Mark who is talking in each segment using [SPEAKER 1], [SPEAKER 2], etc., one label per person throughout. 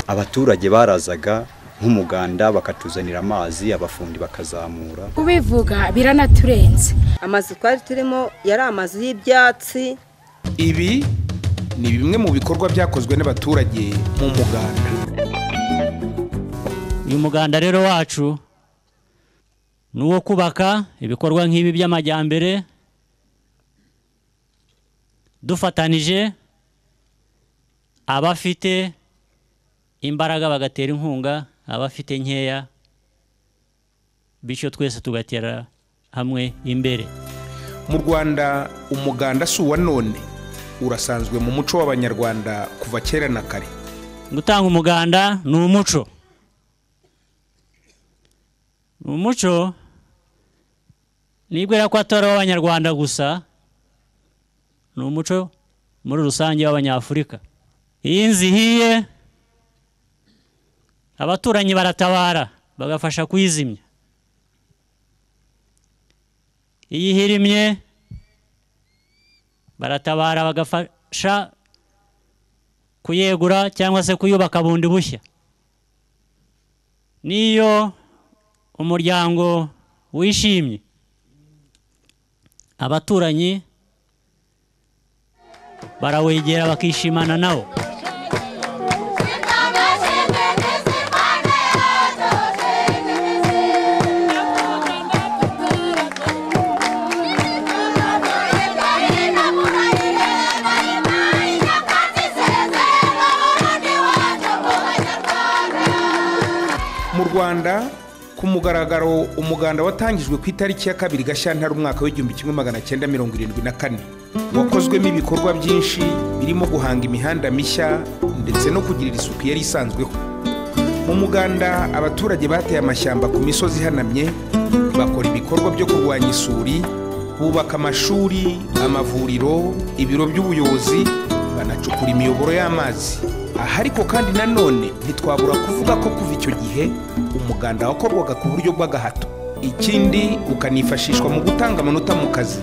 [SPEAKER 1] abaturage barazaga nk'umuganda bakatuzanira amazi, abafundi bakazamura.
[SPEAKER 2] Kubivuga biranaturenze.
[SPEAKER 3] Amazu twari turimo yari amazu y'ibyatsi.
[SPEAKER 4] Ibi ni bimwe mu bikorwa byakozwe n'abaturage mu muganda.
[SPEAKER 5] Uyu muganda rero wacu nuwo kubaka ibikorwa nk'ibi by'amajyambere dufatanije abafite imbaraga bagatera inkunga, abafite nkeya, bityo twese tugatera hamwe imbere.
[SPEAKER 4] Mu Rwanda umuganda si uwa none, urasanzwe mu muco w'abanyarwanda kuva kera na kare.
[SPEAKER 5] Gutanga umuganda ni umuco. Umuco nibwira ko atari w'abanyarwanda gusa, ni umuco muri rusange w'abanyafurika. Iyi nzihiye abaturanyi baratabara bagafasha kuyizimya. Iyi hirimye baratabara bagafasha kuyegura cyangwa se kuyubaka bundi bushya. Niyo umuryango wishimye, abaturanyi barawegera bakishimana nawo.
[SPEAKER 4] Mu Rwanda ku mugaragaro umuganda watangijwe ku itariki ya 2 Gashyantare umwaka w'1974 wakozwemo ibikorwa byinshi birimo guhanga imihanda mishya ndetse no kugirira isuku yari isanzweho. Mu muganda abaturage bateye amashyamba ku misozi ihanamye, bakora ibikorwa byo kurwanya isuri, bubaka amashuri, amavuriro, ibiro by'ubuyobozi, banacukura imiyoboro y'amazi. Ariko kandi nanone ntitwabura kuvuga ko kuva icyo gihe umuganda wakorwaga ku buryo bw'agahato. Ikindi ukanifashishwa mu gutanga amanota mu kazi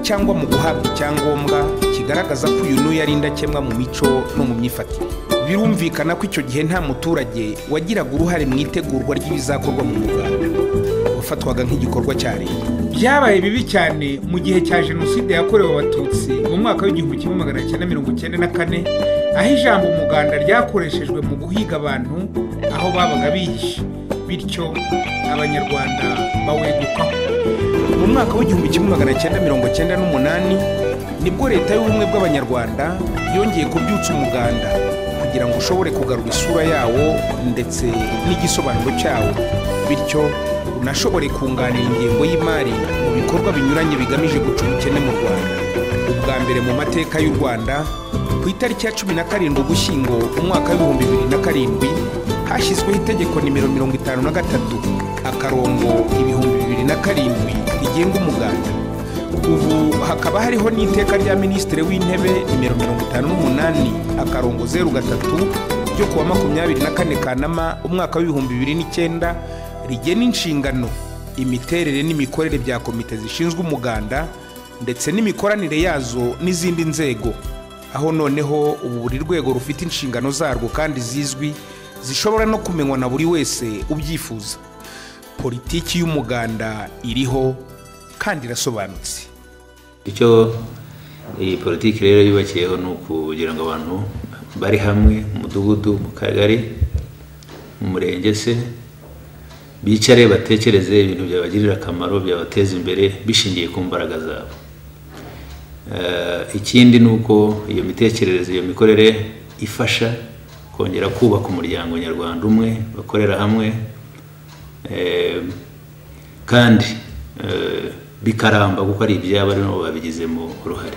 [SPEAKER 4] cyangwa mu guhabwa icyangombwa kigaragaza ko uyu n'uyu ari indakemwa mu mico no mu myifatire. Birumvikana ko icyo gihe nta muturage wagiraga uruhare mu itegurwa ry'ibizakorwa mu muganda, wafatwaga nk'igikorwa cya leta. Byabaye bibi cyane mu gihe cya Jenoside yakorewe Abatutsi mu mwaka w'1994, aho ijambo umuganda ryakoreshejwe mu guhiga abantu aho babaga bihishe, bityo abanyarwanda bawegukaho. Mu mwaka w'1998 nibwo leta y'ubumwe bw'abanyarwanda yongeye kubyutsa umuganda kugira ngo ushobore kugarura isura yawo ndetse n'igisobanuro cyawo, bityo unashobore kunganira ingengo y'imari mu bikorwa binyuranye bigamije guca ubukene mu Rwanda. Ubwa mbere mu mateka y'u Rwanda ku itariki ya 17 Ugushyingo umwaka w'2007 hashyizweho itegeko nimero 53/2007 rigenga umuganda. Ubu hakaba hariho n'iteka rya Minisitiri w'Intebe nimero 58/03 ryo kuwa 24 Kanama umwaka w'2009 rigena inshingano, imiterere n'imikorere bya komite zishinzwe umuganda ndetse n'imikoranire yazo n'izindi nzego, aho noneho ubu buri rwego rufite inshingano zarwo kandi zizwi zishobora no kumenywa na buri wese ubyifuza. Politiki y'umuganda iriho kandi irasobanutse.
[SPEAKER 6] Icyo iyi politiki rero yubakiyeho ni ukugira ngo abantu bari hamwe mu mudugudu, mu kagari, mu murenge se, bicare batekereze ibintu byabagirira akamaro, byabateza imbere bishingiye ku mbaraga zabo. Ikindi ni uko iyo mitekerereze, iyo mikorere ifasha kongera kubaka umuryango nyarwanda umwe, bakorera hamwe kandi bikaramba kuko ari ibyabo ari nabo babigizemo uruhare.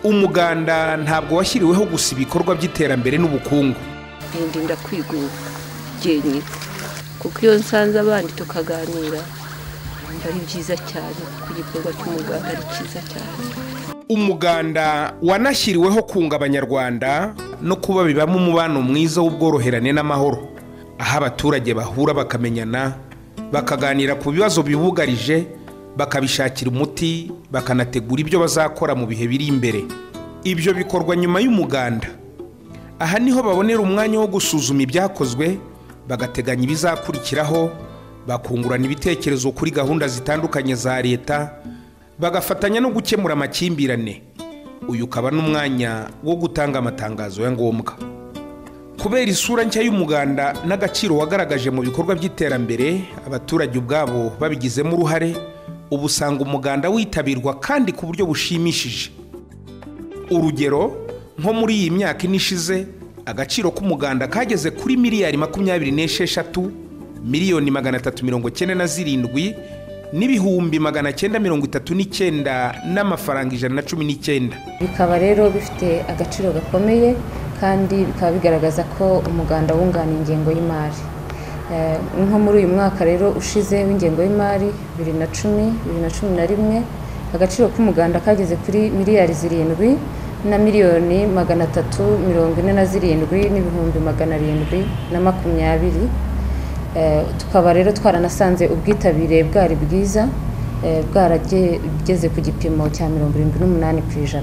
[SPEAKER 4] Umuganda ntabwo washyiriweho gusa ibikorwa by'iterambere n'ubukungu.
[SPEAKER 7] Ndinda kwigura genye kuko iyo nsanze abandi tukaganira ari byiza cyane, ku gikorwa cy'umuganda ari cyiza cyane.
[SPEAKER 4] Umuganda wanashyiriweho kunga abanyarwanda no kuba bibamo umubano mwiza w'ubworoherane n'amahoro, aho abaturage bahura bakamenyana, bakaganira ku bibazo bibugarije, bakabishakira umuti, bakanategura ibyo bazakora mu bihe biri imbere. Ibyo bikorwa nyuma y'umuganda. aha niho babonera umwanya wo gusuzuma ibyakozwe, bagateganya ibizakurikiraho, bakungurana ibitekerezo kuri gahunda zitandukanye za leta, bagafatanya no gukemura amakimbirane. Uyu ukaba n'umwanya wo gutanga amatangazo ya ngombwa. Kubera isura nshya y'umuganda n'agaciro wagaragaje mu bikorwa by'iterambere, abaturage ubwabo babigizemo uruhare, ubu usanga umuganda witabirwa kandi ku buryo bushimishije. Urugero, nko muri iyi myaka inishize, agaciro k'umuganda kageze kuri miliyari 26 miliyoni 397 n'ibihumbi 939 n'amafaranga 119.
[SPEAKER 8] Bikaba rero bifite agaciro gakomeye kandi bikaba bigaragaza ko umuganda wunganira ingengo y'imari. Nko muri uyu mwaka rero ushize w'ingengo y'imari 2010-2011, agaciro k'umuganda kageze kuri miliyari 7 na miliyoni 347 n'ibihumbi 720. Tukaba rero twaranasanze ubwitabire bwari bwiza, bwarageze ku gipimo cya 78%.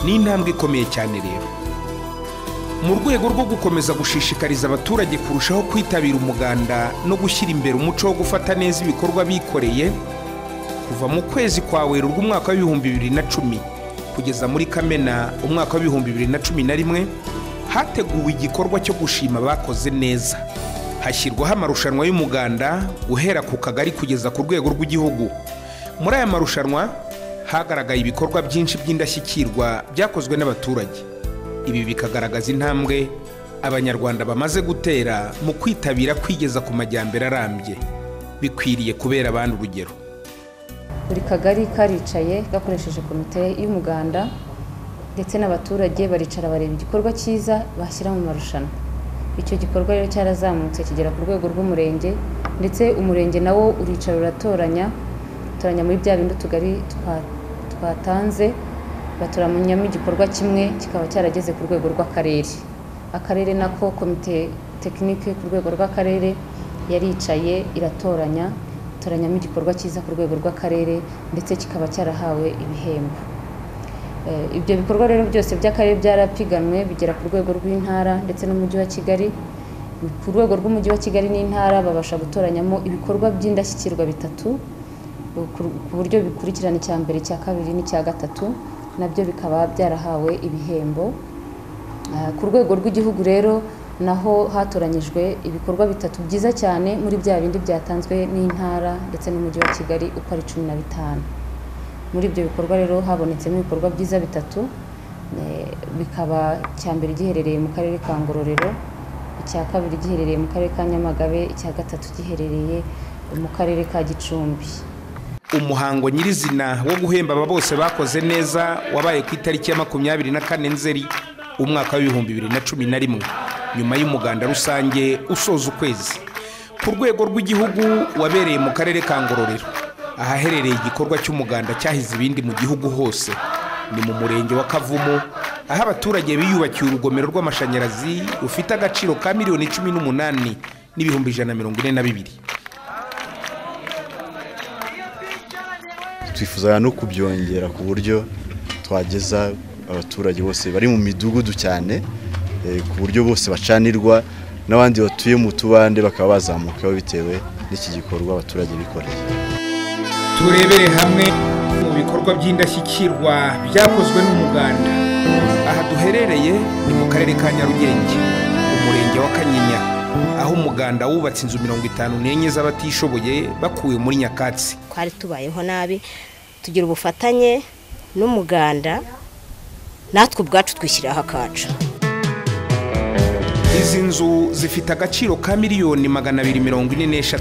[SPEAKER 4] Ni intambwe ikomeye cyane rero. Mu rwego rwo gukomeza gushishikariza abaturage kurushaho kwitabira umuganda no gushyira imbere umuco wo gufata neza ibikorwa bikoreye, kuva mu kwezi kwa Werurwe umwaka wa 2010 kugeza muri Kamena umwaka wa 2011, hateguwe igikorwa cyo gushima abakoze neza. Hashyirwaho amarushanwa y'umuganda guhera ku kagari kugeza ku rwego rw'igihugu. Muri aya marushanwa hagaragaye ibikorwa byinshi by'indashyikirwa byakozwe n'abaturage. Ibi bikagaragaza intambwe abanyarwanda bamaze gutera mu kwitabira kwigeza ku majyambere arambye, bikwiriye kubera abandi urugero.
[SPEAKER 8] Buri kagari karicaye gakoresheje komite y'umuganda ndetse n'abaturage baricara bareba igikorwa cyiza bashyira mu marushanwa. Icyo gikorwa rero cyarazamutse kigera ku rwego rw'umurenge, ndetse umurenge nawo uricara uratoranya muri bya bindi tugari twatanze, batoranyamo igikorwa kimwe kikaba cyarageze ku rwego rw'akarere. Akarere nako komite tekinike ku rwego rw'akarere yaricaye itoranyamo igikorwa cyiza ku rwego rw'akarere, ndetse kikaba cyarahawe ibihembo. Ibyo bikorwa rero byose by'akarere byarapiganwe bigera ku rwego rw'intara ndetse n'umujyi wa Kigali. Ku rwego rw'umujyi wa Kigali n'intara babasha gutoranyamo ibikorwa by'indashyikirwa 3 ku buryo bikurikirana icya mbere, icya kabiri n'icya gatatu, nabyo bikaba byarahawe ibihembo. Ku rwego rw'igihugu rero naho hatoranyijwe ibikorwa 3 byiza cyane muri bya bindi byatanzwe n'intara ndetse n'umujyi wa Kigali uko ari 15. Muri ibyo bikorwa rero habonetsemo ibikorwa byiza 3, bikaba icya mbere giherereye mu karere ka Ngororero, icya kabiri giherereye mu karere ka Nyamagabe, icya gatatu giherereye mu karere ka Gicumbi.
[SPEAKER 4] Umuhango nyirizina wo guhemba aba bose bakoze neza wabaye ku itariki ya 24 Nzeri umwaka wa 2011, nyuma y'umuganda rusange usoza ukwezi. Ku rwego rw'igihugu wabereye mu karere ka Ngororero, ahaherereye igikorwa cy'umuganda cyahize ibindi mu gihugu hose. Ni mu murenge wa Kavumu, aho abaturage biyubakiye urugomero rw'amashanyarazi rufite agaciro ka miliyoni 18 n'ibihumbi 142.
[SPEAKER 9] Twifuza no kubyongera ku buryo twageza abaturage bose bari mu midugudu cyane, ku buryo bose bacanirwa n'abandi batuye mu tubande bakaba bazamukaho bitewe n'iki gikorwa abaturage bikoreye.
[SPEAKER 4] Turebere hamwe mu bikorwa by'indashyikirwa byakozwe n'umuganda. Aha duherereye ni mu karere ka Nyarugenge, umurenge wa Kanyinya, aho umuganda wubatse inzu 54 z'abatishoboye bakuwe muri nyakatsi.
[SPEAKER 3] Twari tubayeho nabi, tugira ubufatanye n'umuganda, natwe ubwacu twishyiraho akacu.
[SPEAKER 4] Izi nzu zifite agaciro ka miliyoni 243.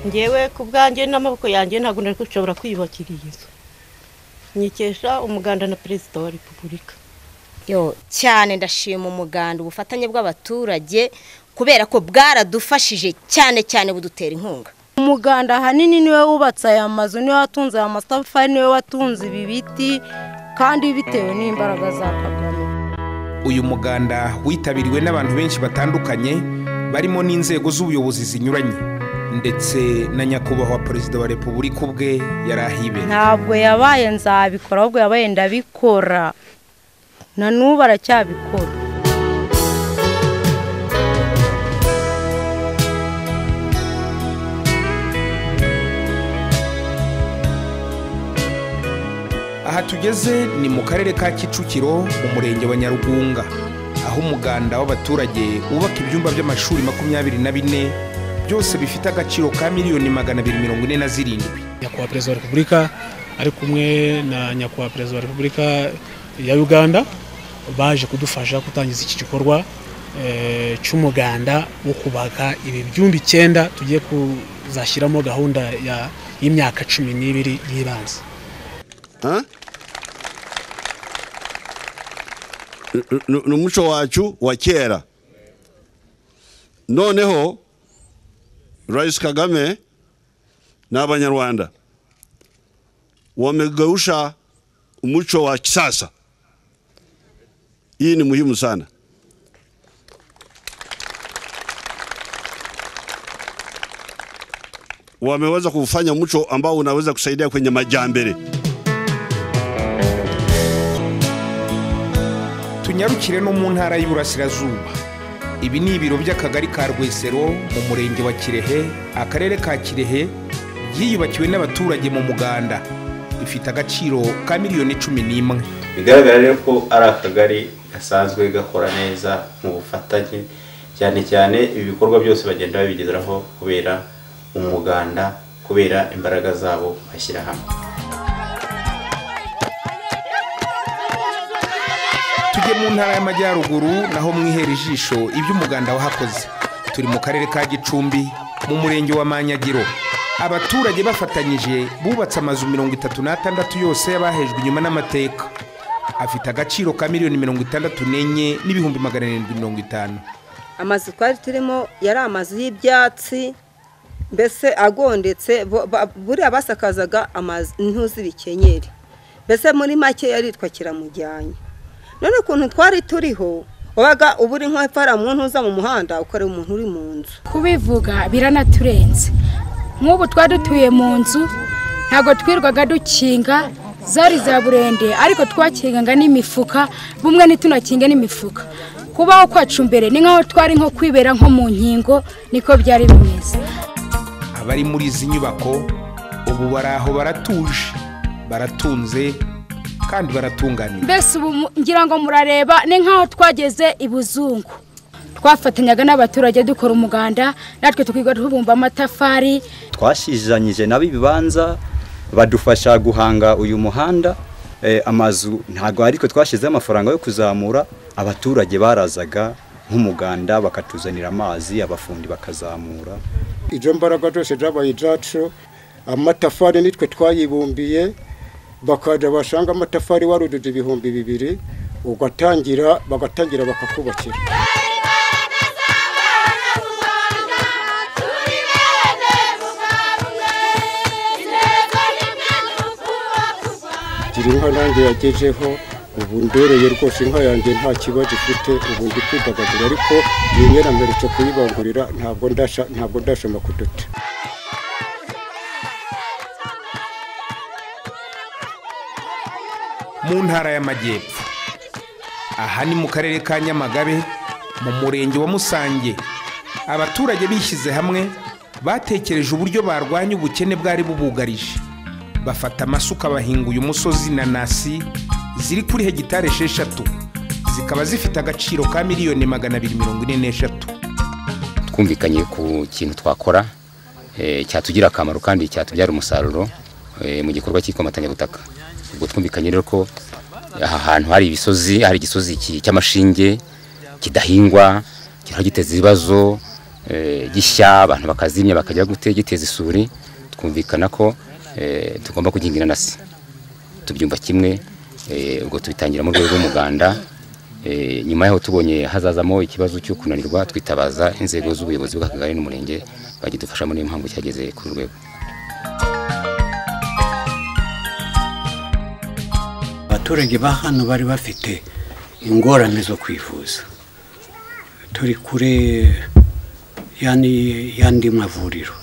[SPEAKER 10] Ngewe ku bwanjye n'amaboko yanjye ntabwo nari gushobora kwiyubakira iyi nzu. Nyikesha umuganda na Perezida wa Repubulika.
[SPEAKER 3] Cyane ndashima umuganda, ubufatanye bw'abaturage, kubera ko bwaradufashije cyane budutera inkunga.
[SPEAKER 11] Umuganda hanini niwe wubatse aya mazu, niwe watunze aya matafari, niwe watunze ibi biti, kandi bitewe n'imbaraga za Kagame.
[SPEAKER 4] Uyu muganda witabiriwe n'abantu benshi batandukanye, barimo n'inzego z'ubuyobozi zinyuranye, ndetse na nyakubahwa Perezida wa Repubulika ubwe yarahibereye.
[SPEAKER 11] Ntabwo yabaye nzabikora, ahubwo yabaye ndabikora, na n'ubu aracyabikora.
[SPEAKER 4] tugeze ni mu karere ka Kicukiro mu murenge wa Nyarugunga, aho umuganda w'abaturage wubaka ibyumba by'amashuri 24 byose bifite agaciro ka miliyoni 247.
[SPEAKER 12] Nyakubahwa Perezida wa Repubulika ari kumwe na Nyakubahwa Perezida wa Repubulika ya Uganda baje kudufasha kutangiza iki gikorwa cy'umuganda wo kubaka ibi byumba 9 tugiye kuzashyiramo gahunda y'imyaka 12 y'ibanze.
[SPEAKER 13] N'umuco wacu wa kera. Noneho Rais Kagame n'Abanyarwanda wamegeusha umuco wa kisasa. Hii ni muhimu sana. Wameweza kufanya mcho ambao unaweza kusaidia kwenye majambere.
[SPEAKER 4] Tunyarukire no mu ntara y'Iburasirazuba. Ibi ni ibiro by'akagari ka Rwesero mu murenge wa Kirehe, akarere ka Kirehe, yiyubakiwe n'abaturage mu muganda. Ifite agaciro ka miliyoni 11.
[SPEAKER 6] Bigaragara rero ko ari akagari gasanzwe gakora neza mu bufatanye, cyane cyane ibi bikorwa byose bagenda babigezeraho kubera umuganda, kubera imbaraga zabo bashyira hamwe.
[SPEAKER 4] Tujye mu ntara y'Amajyaruguru naho mwihera ijisho iby'umuganda wahakoze. Turi mu karere ka Gicumbi mu murenge wa Manyagiro. Abaturage bafatanyije bubatse amazu 36 yose yabahejwe inyuma n'amateka. Afite agaciro ka miliyoni 64 n'ibihumbi 750.
[SPEAKER 3] Amazu twari turimo yari amazu y'ibyatsi, mbese agondetse, buriya basakazaga amazu ntuzibikenyeri. Mbese muri make yaritwa Kiramujyanye. None ukuntu twari turiho wabaga uburi nk'apfara mu ntuza mu muhanda ukore umuntu uri mu nzu.
[SPEAKER 2] Kubivuga biranaturenze. Nk'ubu twari dutuye mu nzu ntago twirwaga dukinga zari za burende, ariko twakinganga n'imifuka, bumwe nitunakinga n'imifuka. Kubaho kwacu mbere ni nkaho twari nko kwibera nko mu nkingo, niko byari bimeze.
[SPEAKER 4] Abari muri izi nyubako ubu baraho baratuje, baratunze kandi baratunganiye.
[SPEAKER 2] Mbese ubu ngira ngo murareba ni nkaho twageze ibuzungu. Twafatanyaga n'abaturage dukora umuganda, natwe tukiga tubumba amatafari.
[SPEAKER 1] Twashizanyije nabibanza badufasha guhanga uyu muhanda. Amazu ntago ariko twashize amafaranga yo kuzamura. Abaturage barazaga nk'umuganda bakatuzanira amazi, abafundi bakazamura.
[SPEAKER 14] Ijo mbaraga zose zabaye izacu, amatafari nitwe twayibumbiye, bakaja bashanga amatafari waruduze 2,000 ugatangira bakakubakira. Inka nanjye yagejeho ubu ndereye rwose, inka yanjye nta kibazo ifite, ubu ndi kwidagadura, ariko yenyera mperutse kuyibangurira, ntabwo ndashoma kuduta.
[SPEAKER 4] Mu ntara y'Amajyepfo, aha ni mu karere ka Nyamagabe mu murenge wa Musange, abaturage bishyize hamwe batekereje uburyo barwanya ubukene bwari bubugarije. Bafata amasuka bahinga uyu musozi nanasi ziri kuri hegitare 6, zikaba zifite agaciro ka miliyoni 244.
[SPEAKER 15] Twumvikanye ku kintu twakora cyatugira akamaro kandi cyatubyara umusaruro mu gikorwa cy'ikomatanya butaka. Ubwo twumvikanye rero ko aha hantu hari ibisozi, hari igisozi cy'amashinge kidahingwa, giteza ibibazo gishya, abantu bakazimya bakajya giteza isuri. Twumvikana ko tugomba kuginga inanasi, tubyumva kimwe. Ubwo tubitangira mu rwego rw'umuganda. Nyuma yaho tubonye hazazamo ikibazo cyo kunanirwa, twitabaza inzego z'ubuyobozi bw'akagari n'umurenge bagidufasha muri impamvu cyageze ku rwego.
[SPEAKER 16] Abaturage ba hano bari bafite ingorane zo kwivuza, turi kure yandi mavuriro.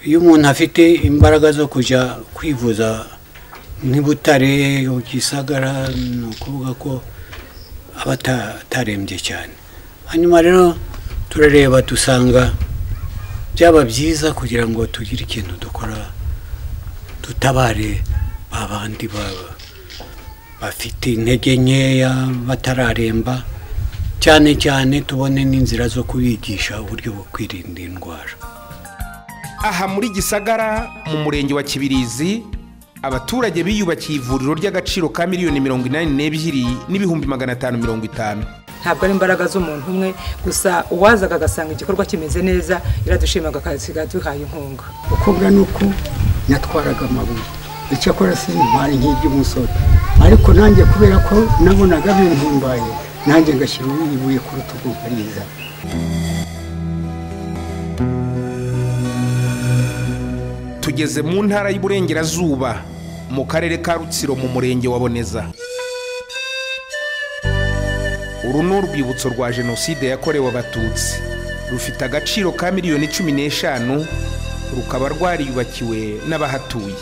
[SPEAKER 16] Iyo umuntu afite imbaraga zo kujya kwivuza nk'Ibutare Gisagara, no kuvuga ko abatarembye cyane. Hanyuma rero turareba dusanga byaba byiza kugira ngo tugire ikintu dukora, tutabare babandi bafite intege nkeya batararemba, cyane cyane tubone n'inzira zo kubigisha uburyo bwo kwirinda indwara.
[SPEAKER 4] Aha muri Gisagara mu murenge wa Kibirizi abaturage biyubakiye ivuriro ry'agaciro ka miliyoni 82,550.
[SPEAKER 17] Ntabwo ari imbaraga z'umuntu umwe gusa, uwazaga agasanga igikorwa kimeze neza iradushimaga akasiga duhaye inkunga.
[SPEAKER 18] Ukobwa nuko nyatwaraga amabuye, icyo akora sintwari nk'iby'umusore, ariko nanjye kubera ko nabonaga bintumbaye nanjye ngashyira ibuye ku rutugu nkariza.
[SPEAKER 4] Tugeze mu ntara y'Iburengerazuba mu karere ka Rutsiro mu murenge wa Boneza. Uru ni urwibutso rwa jenoside yakorewe abatutsi, rufite agaciro ka miliyoni 15, rukaba rwariyubakiwe n'abahatuye.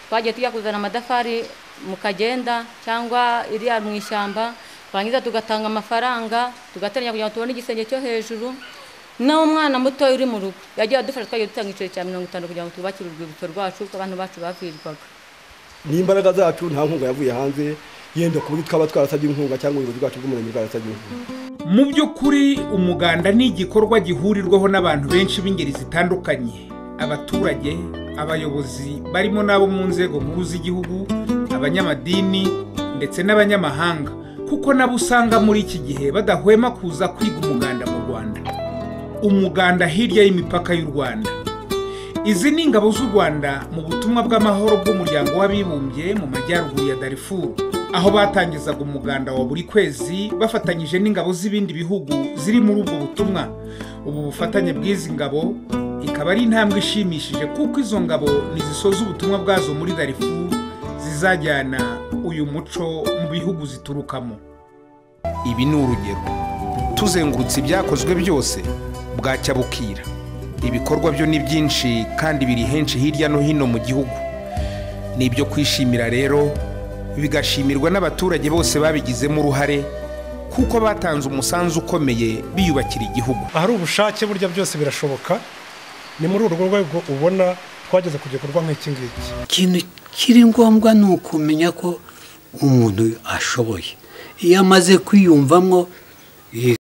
[SPEAKER 19] Twagiye tujya kuzana amadafari mu Kagenda cyangwa iriya mu ishyamba, twangiza tugatanga amafaranga tugateranya kugira ngo tubone igisenge cyo hejuru. Na umwana muto uri mu rugo yagiye adufasha, twagiye dutanga igiceri cya 50 kugira ngo tubakire urwibutso rwacu ko abantu bacu bavirwaga.
[SPEAKER 20] Ni imbaraga zacu, nta nkunga yavuye hanze yenda kuba twaba twarasabye inkunga cyangwa ubuyobozi bwacu bw'umurenge bwarasabye inkunga.
[SPEAKER 4] Mu by'ukuri umuganda ni igikorwa gihurirwaho n'abantu benshi b'ingeri zitandukanye, abaturage, abayobozi barimo n'abo mu nzego nkuru z'igihugu, abanyamadini ndetse n'abanyamahanga, kuko nabo usanga muri iki gihe badahwema kuza kwiga umuganda mu Rwanda. Umuganda hirya y'imipaka y'u Rwanda. Izi ni ingabo z'u Rwanda mu butumwa bw'amahoro bw'umuryango w'abibumbye mu majyaruguru ya Darfur, aho batangizaga umuganda wa buri kwezi bafatanyije n'ingabo z'ibindi bihugu ziri muri ubwo butumwa. Ubu bufatanye bw'izi ngabo ikaba ari intambwe ishimishije, kuko izo ngabo nizisoza ubutumwa bwazo muri Darfur zizajyana uyu muco mu bihugu ziturukamo. Ibi ni urugero. Tuzengurutse ibyakozwe byose bwacya bukira. Ibikorwa byo ni byinshi kandi biri henshi hirya no hino mu gihugu. Ni ibyo kwishimira rero, bigashimirwa n'abaturage bose babigizemo uruhare, kuko batanze umusanzu ukomeye biyubakira igihugu.
[SPEAKER 21] Ahari ubushake burya byose birashoboka. Ni muri urwo rwego ubona twageze ku gikorwa nk'iki ngiki.
[SPEAKER 16] Ikintu kiri ngombwa ni ukumenya ko umuntu ashoboye. Iyo amaze kwiyumvamo